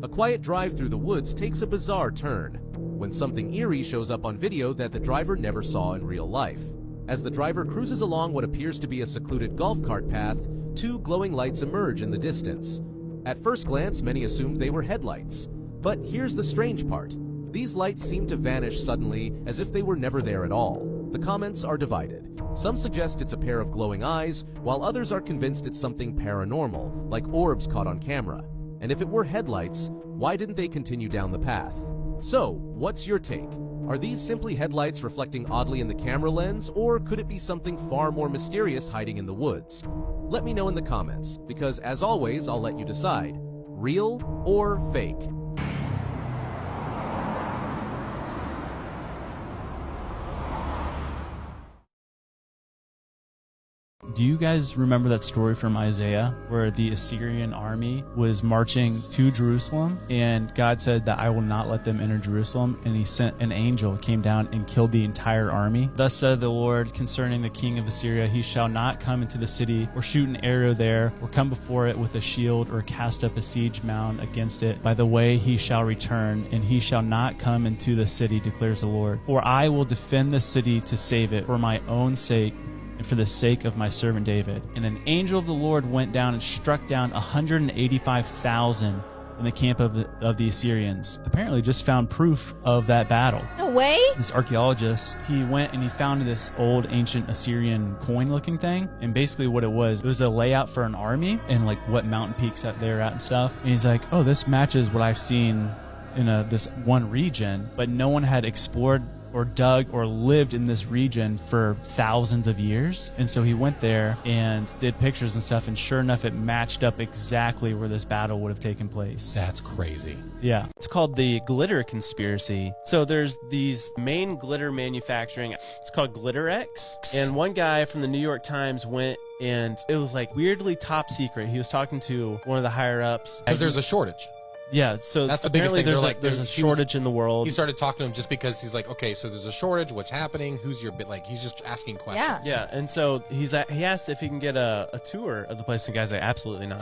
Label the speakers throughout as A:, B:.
A: A quiet drive through the woods takes a bizarre turn when something eerie shows up on video that the driver never saw in real life. As the driver cruises along what appears to be a secluded golf cart path, two glowing lights emerge in the distance. At first glance, many assumed they were headlights. But here's the strange part. These lights seem to vanish suddenly, as if they were never there at all. The comments are divided. Some suggest it's a pair of glowing eyes, while others are convinced it's something paranormal, like orbs caught on camera. And if it were headlights, why didn't they continue down the path? So, what's your take? Are these simply headlights reflecting oddly in the camera lens, or could it be something far more mysterious hiding in the woods? Let me know in the comments, because as always, I'll let you decide. Real or fake?
B: Do you guys remember that story from Isaiah where the Assyrian army was marching to Jerusalem and God said that I will not let them enter Jerusalem, and he sent an angel, came down and killed the entire army? Thus said the Lord concerning the king of Assyria, he shall not come into the city or shoot an arrow there or come before it with a shield or cast up a siege mound against it. By the way he shall return, and he shall not come into the city, declares the Lord. For I will defend the city to save it for my own sake and for the sake of my servant David. And an angel of the Lord went down and struck down 185,000 in the camp of the Assyrians. Apparently just found proof of that battle.
C: No way.
B: This archaeologist, he went and he found this old ancient Assyrian coin looking thing. And basically what it was a layout for an army and like what mountain peaks that they're at and stuff. And he's like, oh, this matches what I've seen in this one region, but no one had explored or dug or lived in this region for thousands of years. And so he went there and did pictures and stuff, and sure enough, it matched up exactly where this battle would have taken place.
D: That's crazy.
B: Yeah.
E: It's called the glitter conspiracy. So there's these main glitter manufacturing. It's called GlitterX. And one guy from the New York Times went, and it was like weirdly top secret. He was talking to one of the higher ups.
D: Because there's a shortage.
E: Yeah, so
D: that's the biggest thing.
E: There's a shortage in the world.
D: He started talking to him just because he's like, okay, so there's a shortage. What's happening? Who's your bit? Like, he's just asking questions.
E: Yeah, and so he asked if he can get a tour of the place, and the guy's like, absolutely not.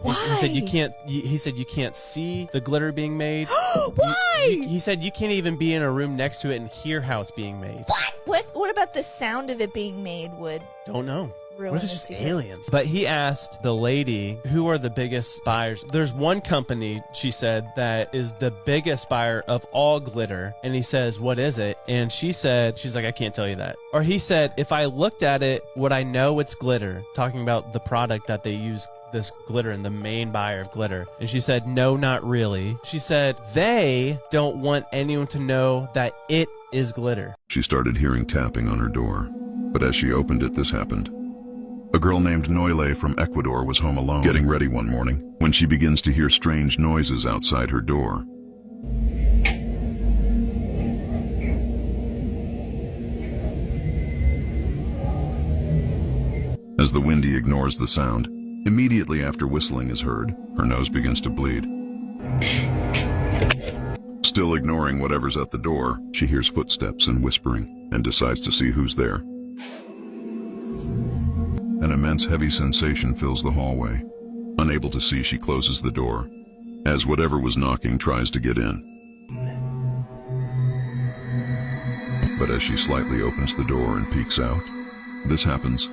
C: Why?
E: He said you can't. He said you can't see the glitter being made.
C: Why?
E: He said you can't even be in a room next to it and hear how it's being made.
C: What about the sound of it being made would
E: Don't know.
C: ruin
E: What if
C: the
E: it's just
C: secret?
E: aliens? But he asked the lady, who are the biggest buyers? There's one company, she said, that is the biggest buyer of all glitter. And he says, what is it? And she's like, I can't tell you that. Or he said, if I looked at it, would I know it's glitter? Talking about the product that they use this glitter and the main buyer of glitter. And she said, no, not really. She said, they don't want anyone to know that it is glitter.
F: She started hearing tapping on her door, but as she opened it, this happened. A girl named Noile from Ecuador was home alone, getting ready one morning, when she begins to hear strange noises outside her door. As the windy ignores the sound, immediately after whistling is heard, her nose begins to bleed. Still ignoring whatever's at the door, she hears footsteps and whispering, and decides to see who's there. An immense heavy sensation fills the hallway. Unable to see, she closes the door, as whatever was knocking tries to get in. But as she slightly opens the door and peeks out, this happens.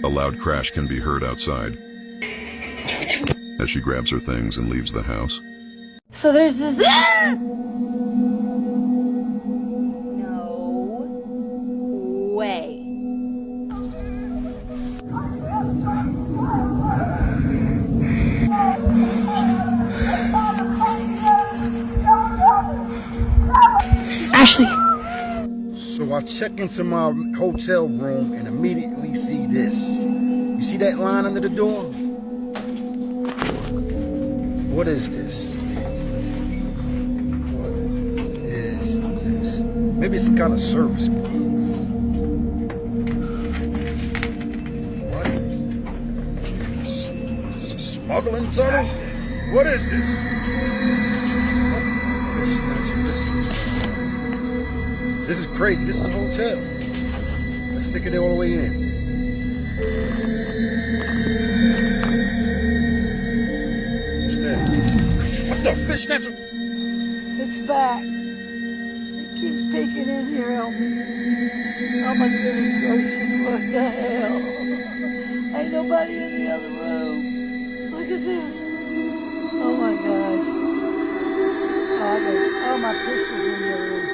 F: A loud crash can be heard outside as she grabs her things and leaves the house.
G: So there's this.
C: No way.
G: Ashley.
H: So I check into my hotel room and immediately see this. You see that line under the door? What is this? What is this? Maybe it's some kind of service box. What? Is this a smuggling tunnel? What is this? This is crazy. This is a hotel. Stick it all the way in. Steady. What the fish snatcher?
I: It's back. It keeps peeking in here. Help me. Oh my goodness gracious, what the hell? Ain't nobody in the other room. Look at this. Oh my gosh. Oh, my pistol's in the other room.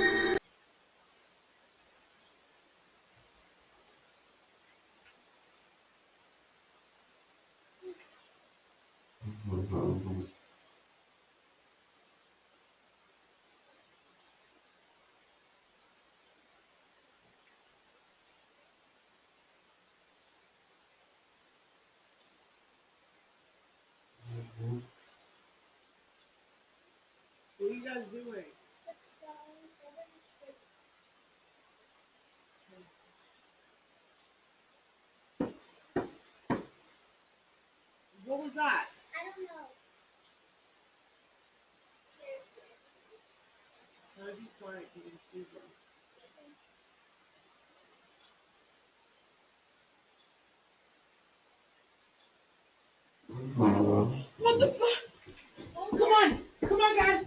I: What are you guys doing? What was that? I don't know. Try to be quiet, you can see them. What the fuck? Come on! Come on, guys!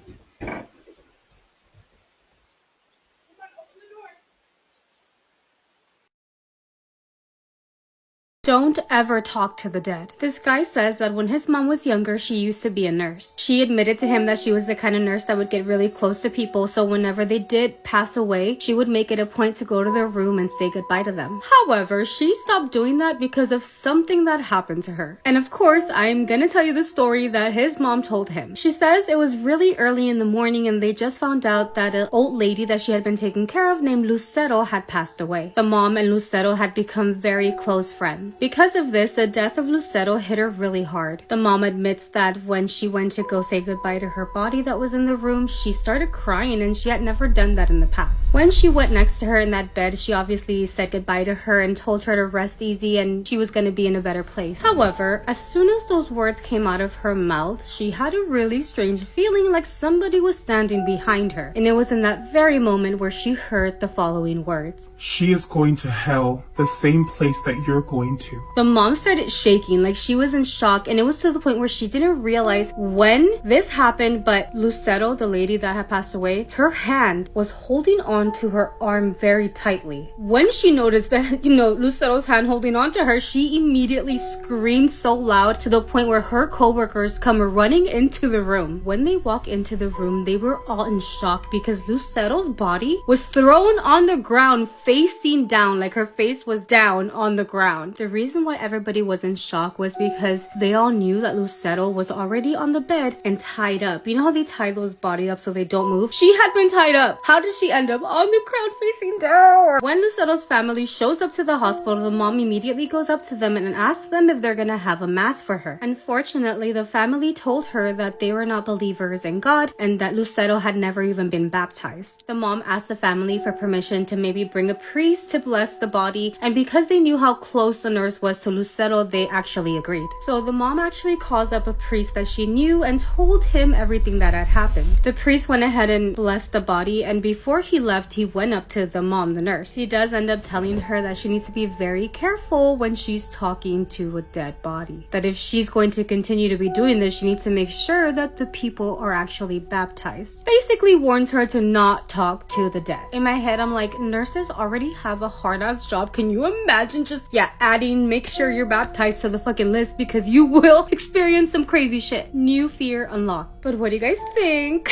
J: Don't ever talk to the dead. This guy says that when his mom was younger, she used to be a nurse. She admitted to him that she was the kind of nurse that would get really close to people, so whenever they did pass away, she would make it a point to go to their room and say goodbye to them. However, she stopped doing that because of something that happened to her. And of course, I'm gonna tell you the story that his mom told him. She says it was really early in the morning and they just found out that an old lady that she had been taking care of named Lucero had passed away. The mom and Lucero had become very close friends. Because of this, the death of Lucero hit her really hard. The mom admits that when she went to go say goodbye to her body that was in the room, she started crying and she had never done that in the past. When she went next to her in that bed, she obviously said goodbye to her and told her to rest easy and she was going to be in a better place. However, as soon as those words came out of her mouth, she had a really strange feeling like somebody was standing behind her. And it was in that very moment where she heard the following words.
K: She is going to hell, the same place that you're going to.
J: The mom started shaking like she was in shock, and it was to the point where she didn't realize when this happened, but Lucero, the lady that had passed away, her hand was holding on to her arm very tightly. When she noticed that, Lucero's hand holding on to her, she immediately screamed so loud to the point where her co-workers come running into the room. When they walk into the room, they were all in shock because Lucero's body was thrown on the ground facing down, like her face was down on the ground. The reason why everybody was in shock was because they all knew that Lucero was already on the bed and tied up. You know how they tie those bodies up so they don't move? She had been tied up. How did she end up on the ground facing down? When Lucero's family shows up to the hospital, the mom immediately goes up to them and asks them if they're gonna have a mass for her. Unfortunately, the family told her that they were not believers in God and that Lucero had never even been baptized. The mom asked the family for permission to maybe bring a priest to bless the body, and because they knew how close the nurse was to Lucero, they actually agreed. So the mom actually calls up a priest that she knew and told him everything that had happened. The priest went ahead and blessed the body, and before he left, he went up to the mom, the nurse. He does end up telling her that she needs to be very careful when she's talking to a dead body. That if she's going to continue to be doing this, she needs to make sure that the people are actually baptized. Basically warns her to not talk to the dead. In my head, I'm like, nurses already have a hard-ass job. Can you imagine just, adding, make sure you're baptized to the fucking list because you will experience some crazy shit. New fear unlocked. But what do you guys think?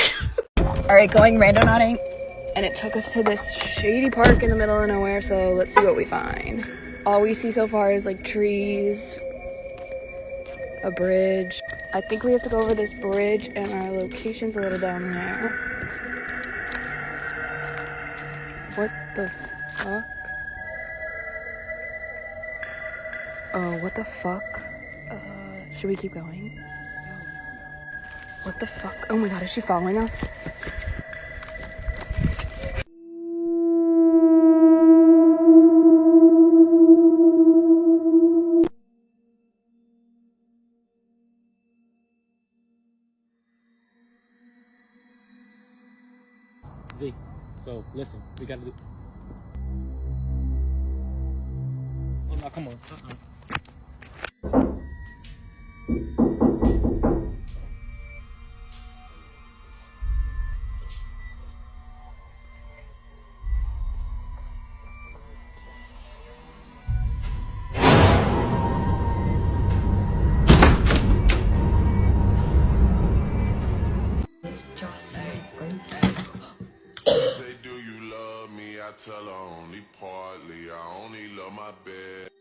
L: Alright, going randonauting, and it took us to this shady park in the middle of nowhere, so let's see what we find. All we see so far is like trees, a bridge. I think we have to go over this bridge, and our location's a little down there. What the fuck? Oh, what the fuck? Should we keep going? What the fuck? Oh my god, is she following us?
M: Z, so listen, we gotta do... Oh, come on.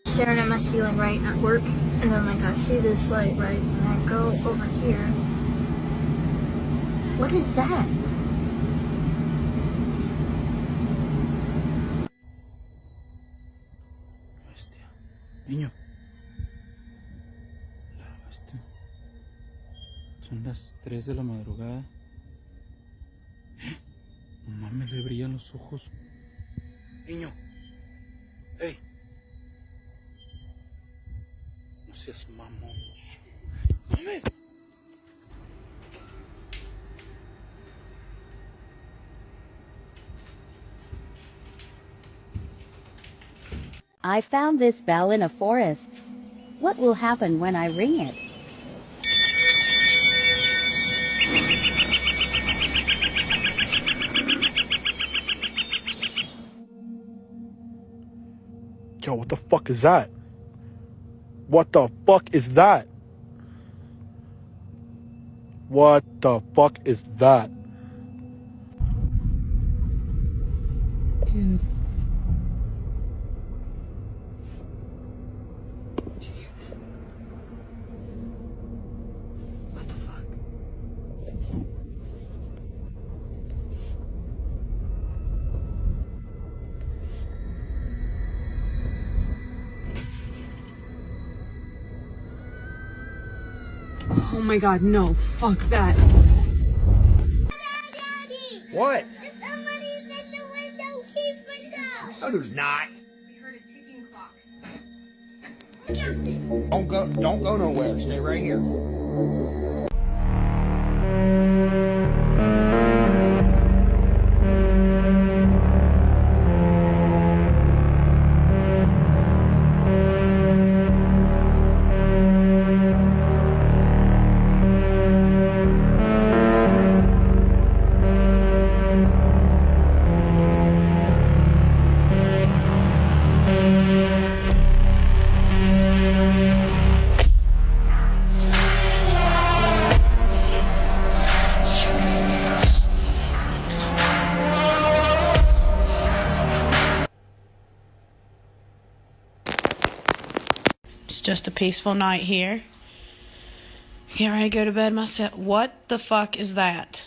G: Staring at my ceiling right at work, and then like I see this light right, and I go over here. What is that?
M: Hostia. Niño. La hostia. Son las 3 de la madrugada. No mames, le brillan los ojos. Niño. Hey. No seas mamón. Mame.
N: I found this bell in a forest. What will happen when I ring it?
O: Yo, what the fuck is that? What the fuck is that? What the fuck is that?
L: Dude. What the fuck?
J: Oh my god, no. Fuck that.
H: What?
G: Somebody's in the window, keep it up.
H: No, there's not.
G: We heard a ticking clock.
H: Don't go nowhere. Stay right here.
P: It's just a peaceful night here. Get ready to go to bed myself. What the fuck is that?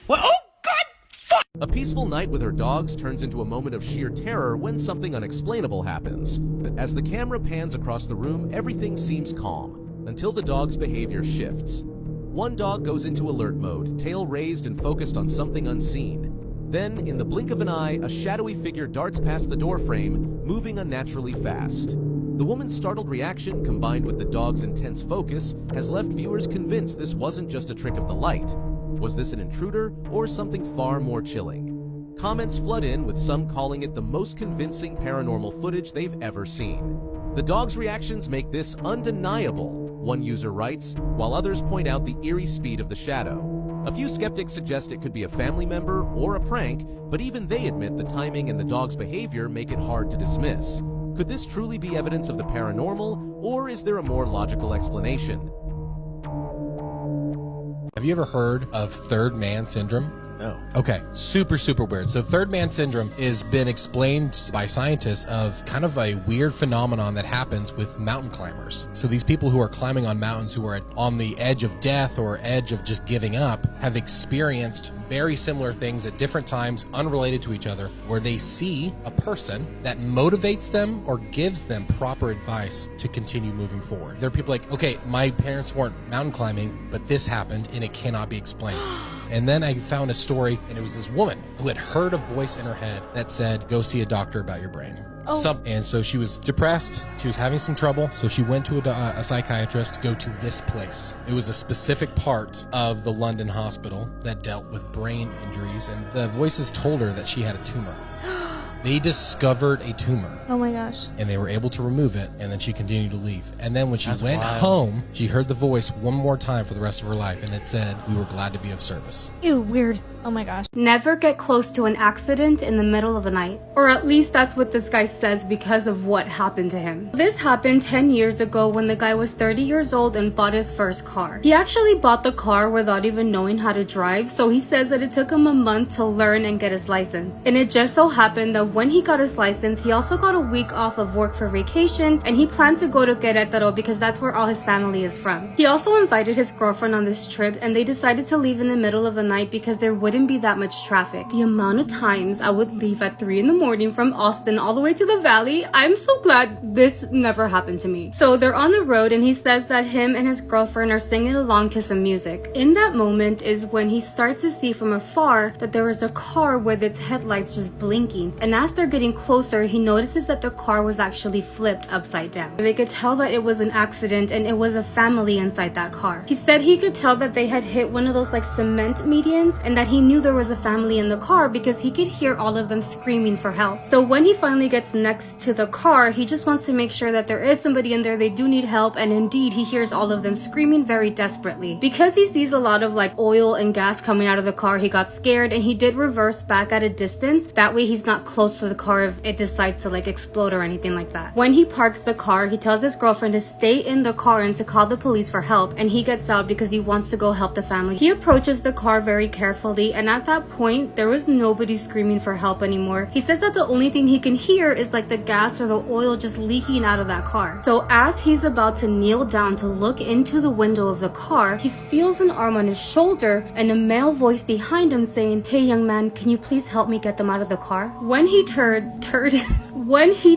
P: What? Oh, God! Fuck!
A: A peaceful night with her dogs turns into a moment of sheer terror when something unexplainable happens. As the camera pans across the room, everything seems calm, until the dog's behavior shifts. One dog goes into alert mode, tail raised and focused on something unseen. Then, in the blink of an eye, a shadowy figure darts past the doorframe, moving unnaturally fast. The woman's startled reaction, combined with the dog's intense focus, has left viewers convinced this wasn't just a trick of the light. Was this an intruder, or something far more chilling? Comments flood in, with some calling it the most convincing paranormal footage they've ever seen. The dog's reactions make this undeniable, one user writes, while others point out the eerie speed of the shadow. A few skeptics suggest it could be a family member or a prank, but even they admit the timing and the dog's behavior make it hard to dismiss. Could this truly be evidence of the paranormal, or is there a more logical explanation?
D: Have you ever heard of third man syndrome?
E: No.
D: Okay, super weird. So third man syndrome has been explained by scientists of kind of a weird phenomenon that happens with mountain climbers. So these people who are climbing on mountains, who are on the edge of death or edge of just giving up, have experienced very similar things at different times, unrelated to each other, where they see a person that motivates them or gives them proper advice to continue moving forward. There are people like, okay, my parents weren't mountain climbing, but this happened and it cannot be explained. And then I found a story, and it was this woman who had heard a voice in her head that said, go see a doctor about your brain.
C: Oh.
D: And so she was depressed, she was having some trouble, so she went to a psychiatrist to go to this place. It was a specific part of the London hospital that dealt with brain injuries, and the voices told her that she had a tumor. They discovered a tumor.
L: Oh my gosh.
D: And they were able to remove it, and then she continued to leave. And then when she
B: That's
D: went
B: wild.
D: home, she heard the voice one more time for the rest of her life, and it said, "We were glad to be of service."
C: Ew, weird.
L: Oh my gosh.
J: Never get close to an accident in the middle of the night. Or at least that's what this guy says because of what happened to him. This happened 10 years ago when the guy was 30 years old and bought his first car. He actually bought the car without even knowing how to drive, so he says that it took him a month to learn and get his license. And it just so happened that when he got his license, he also got a week off of work for vacation, and he planned to go to Querétaro because that's where all his family is from. He also invited his girlfriend on this trip, and they decided to leave in the middle of the night because there wouldn't be that much traffic. The amount of times I would leave at 3 in the morning from Austin all the way to the valley, I'm so glad this never happened to me. So they're on the road, and he says that him and his girlfriend are singing along to some music. In that moment is when he starts to see from afar that there is a car with its headlights just blinking, and as they're getting closer, he notices that the car was actually flipped upside down. They could tell that it was an accident and it was a family inside that car. He said he could tell that they had hit one of those like cement medians, and that he knew there was a family in the car because he could hear all of them screaming for help. So when he finally gets next to the car, he just wants to make sure that there is somebody in there, they do need help, and indeed he hears all of them screaming very desperately. Because he sees a lot of like oil and gas coming out of the car, he got scared and he did reverse back at a distance. That way he's not close to the car if it decides to like explode or anything like that. When he parks the car, he tells his girlfriend to stay in the car and to call the police for help, and he gets out because he wants to go help the family. He approaches the car very carefully, and at that point there was nobody screaming for help anymore. He says that the only thing he can hear is like the gas or the oil just leaking out of that car. So as he's about to kneel down to look into the window of the car, he feels an arm on his shoulder and a male voice behind him saying, "Hey young man, can you please help me get them out of the car?" When he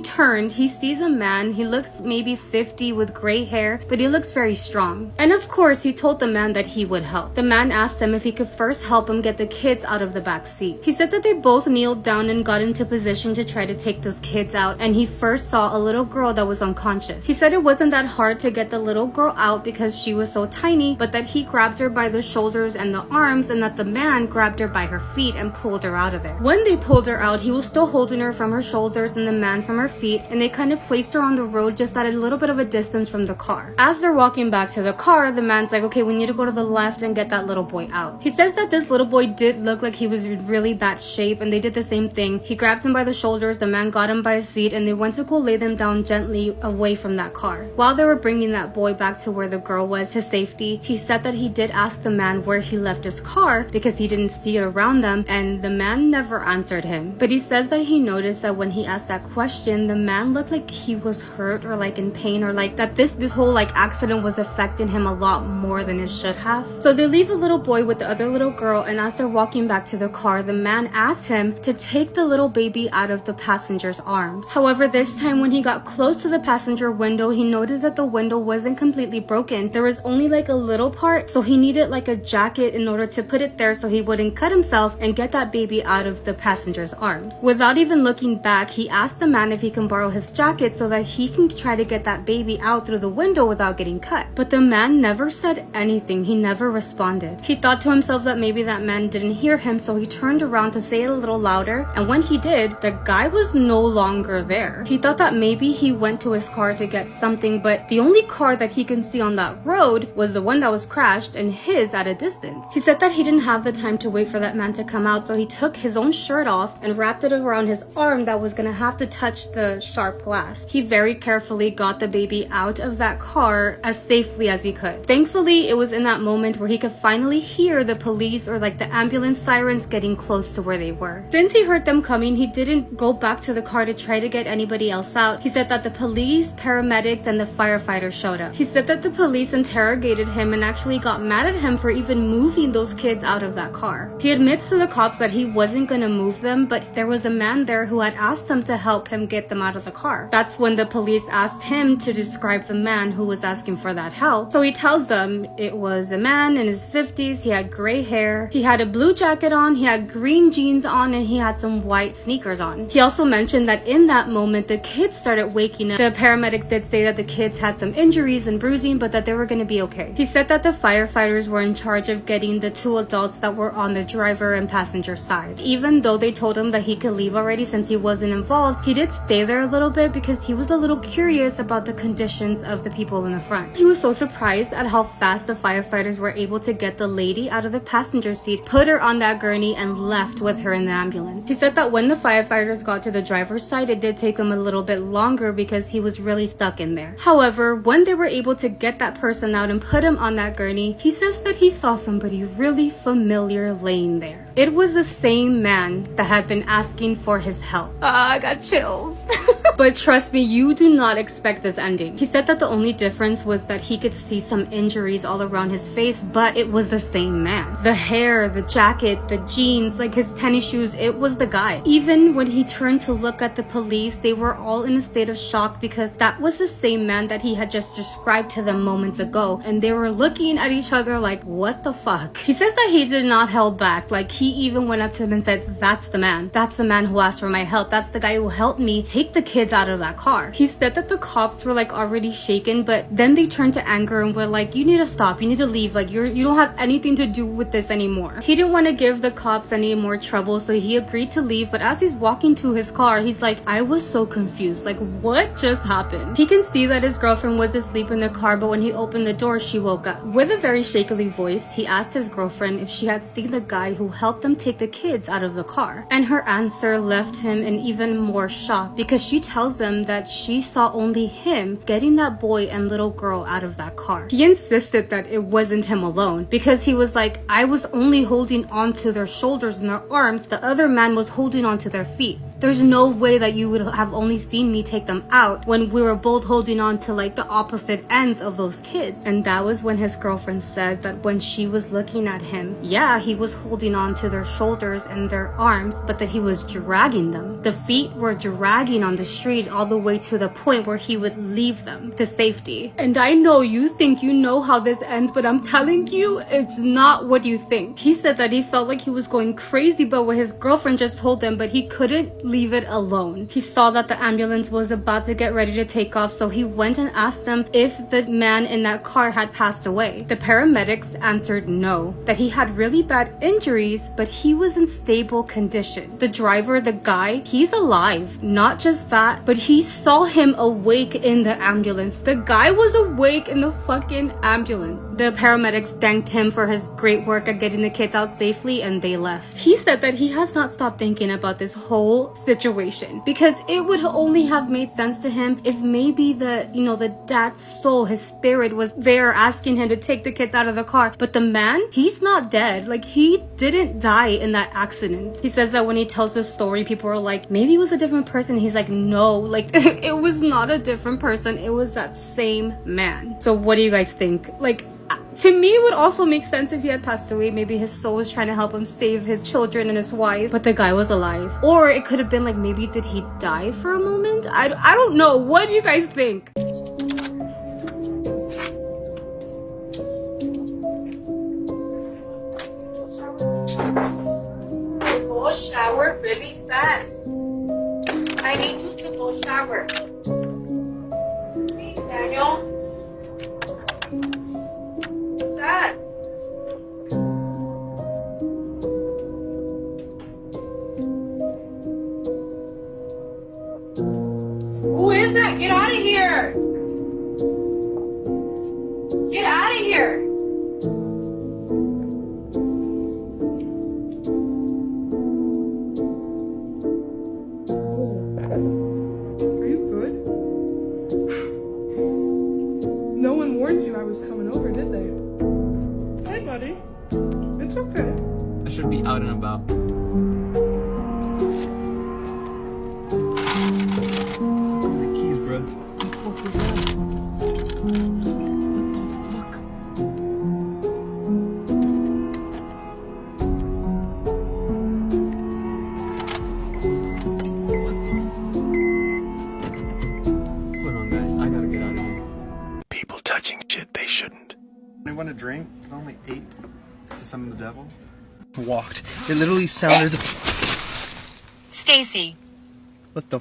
J: turned, he sees a man. He looks maybe 50 with gray hair, but he looks very strong. And of course, he told the man that he would help. The man asked him if he could first help him get the kids out of the back seat. He said that they both kneeled down and got into position to try to take those kids out, and he first saw a little girl that was unconscious. He said it wasn't that hard to get the little girl out because she was so tiny, but that he grabbed her by the shoulders and the arms, and that the man grabbed her by her feet and pulled her out of there. When they pulled her out, he was still holding her from her shoulders and the man from her feet, and they kind of placed her on the road just at a little bit of a distance from the car. As they're walking back to the car, the man's like, "Okay, we need to go to the left and get that little boy out." He says that this little boy did look like he was in really bad shape, and they did the same thing. He grabbed him by the shoulders, the man got him by his feet, and they went to go lay them down gently away from that car. While they were bringing that boy back to where the girl was, his safety, he said that he did ask the man where he left his car because he didn't see it around them, and the man never answered him. But he says that he noticed that when he asked that question, the man looked like he was hurt or like in pain, or like that this whole like accident was affecting him a lot more than it should have. So they leave the little boy with the other little girl, and as they're walking back to the car, the man asked him to take the little baby out of the passenger's arms. However, this time when he got close to the passenger window, he noticed that the window wasn't completely broken. There was only like a little part, so he needed like a jacket in order to put it there so he wouldn't cut himself and get that baby out of the passenger's arms. Without even looking back, he asked the man if he can borrow his jacket so that he can try to get that baby out through the window without getting cut. But the man never said anything. He never responded. He thought to himself that maybe that man didn't hear him, so he turned around to say it a little louder, and when he did, the guy was no longer there. He thought that maybe he went to his car to get something, but the only car that he can see on that road was the one that was crashed, and his at a distance. He said that he didn't have the time to wait for that man to come out, so he took his own shirt off and wrapped it around his arm that was gonna have to touch the sharp glass. He very carefully got the baby out of that car as safely as he could. Thankfully, it was in that moment where he could finally hear the police or like the ambulance sirens getting close to where they were. Since he heard them coming, he didn't go back to the car to try to get anybody else out. He said that the police, paramedics, and the firefighters showed up. He said that the police interrogated him and actually got mad at him for even moving those kids out of that car. He admits to the cops that he wasn't gonna move them, but there was a man there who had asked him to help him get them out of the car. That's when the police asked him to describe the man who was asking for that help. So he tells them it was a man in his 50s, he had gray hair, he had a blue jacket on, he had green jeans on, and he had some white sneakers on. He also mentioned that in that moment, the kids started waking up. The paramedics did say that the kids had some injuries and bruising, but that they were going to be okay. He said that the firefighters were in charge of getting the 2 adults that were on the driver and passenger side. Even though they told him that he could leave already since he wasn't involved, he did stay there a little bit because he was a little curious about the conditions of the people in the front. He was so surprised at how fast the firefighters were able to get the lady out of the passenger seat, put her on that gurney, and left with her in the ambulance. He said that when the firefighters got to the driver's side, it did take them a little bit longer because he was really stuck in there. However, when they were able to get that person out and put him on that gurney, he says that he saw somebody really familiar laying there. It was the same man that had been asking for his help. I got chills. But trust me, you do not expect this ending. He said that the only difference was that he could see some injuries all around his face, but it was the same man. The hair, the jacket, the jeans, like his tennis shoes, it was the guy. Even when he turned to look at the police, they were all in a state of shock because that was the same man that he had just described to them moments ago, and they were looking at each other like, what the fuck? He says that he did not hold back. Like, he even went up to him and said, that's the man. That's the man who asked for my help. That's the guy who helped me take the kids out of that car. He said that the cops were like already shaken, but then they turned to anger and were like, you need to stop. You need to leave. Like, you don't have anything to do with this anymore. He didn't want to give the cops any more trouble, so he agreed to leave. But as he's walking to his car, he's like, I was so confused. Like, what just happened? He can see that his girlfriend was asleep in the car, but when he opened the door, she woke up. With a very shakily voice, he asked his girlfriend if she had seen the guy who helped them take the kids out of the car. And her answer left him in even more shock because she tells him that she saw only him getting that boy and little girl out of that car. He insisted that it wasn't him alone because he was like, I was only holding on to their shoulders and their arms. The other man was holding on to their feet. There's no way that you would have only seen me take them out when we were both holding on to like the opposite ends of those kids. And that was when his girlfriend said that when she was looking at him, yeah, he was holding on to their shoulders and their arms, but that he was dragging them. The feet were dragging on the street all the way to the point where he would leave them to safety. And I know you think you know how this ends, but I'm telling you, it's not what you think. He said that he felt like he was going crazy about what his girlfriend just told him, but he couldn't leave it alone. He saw that the ambulance was about to get ready to take off, so he went and asked him if the man in that car had passed away. The paramedics answered no, that he had really bad injuries, but he was in stable condition. The driver, the guy, he's alive. Not just that, but he saw him awake in the ambulance. The guy was awake in the fucking ambulance. The paramedics thanked him for his great work at getting the kids out safely, and they left. He said that he has not stopped thinking about this whole situation because it would only have made sense to him if maybe the dad's soul, his spirit, was there asking him to take the kids out of the car. But the man, he's not dead. Like, he didn't die in that accident. He says that when he tells the story, people are like, maybe it was a different person. He's like, no, like it was not a different person. It was that same man. So what do you guys think? Like, to me, it would also make sense if he had passed away. Maybe his soul was trying to help him save his children and his wife, but the guy was alive. Or it could have been like, maybe did he die for a moment? I don't know. What do you guys think? Go shower really fast. I need you to go shower. Please, Daniel. Dad. Who is that? Get out of here! Get out of here!
Q: Are you good? No one warned you I was coming over, did they? Hey, buddy. It's okay.
R: I should be out and about. My keys, bro. What the fuck was that? What the fuck? Hold on, guys. I gotta get out of here.
S: People touching shit they shouldn't.
T: Anyone a drink? Can only 8 to summon the devil?
R: walked. It literally sounded.
S: Stacy.
R: What the?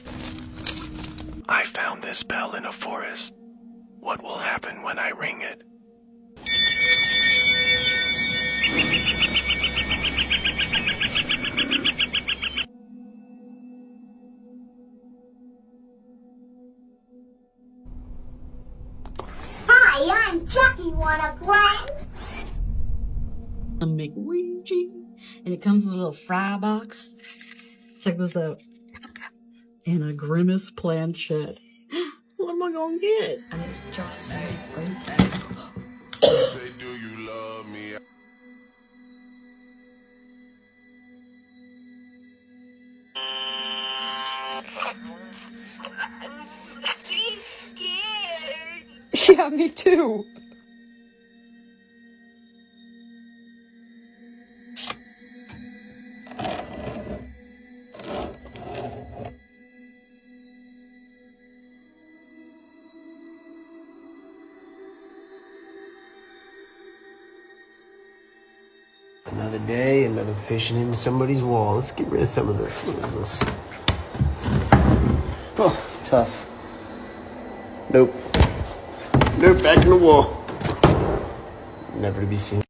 T: I found this bell in a forest. What will happen when I ring it?
U: Hi, I'm Chucky. Wanna play?
V: A McWouija, and it comes in a little fry box. Check this out. And a Grimace planchette. What am I gonna get? And it's just right there.
T: Say, do you love me?
I: Yeah, me too.
W: Another day, another fishing in somebody's wall. Let's get rid of some of this. What is this? Oh, tough. Nope. Nope, back in the wall. Never to be seen.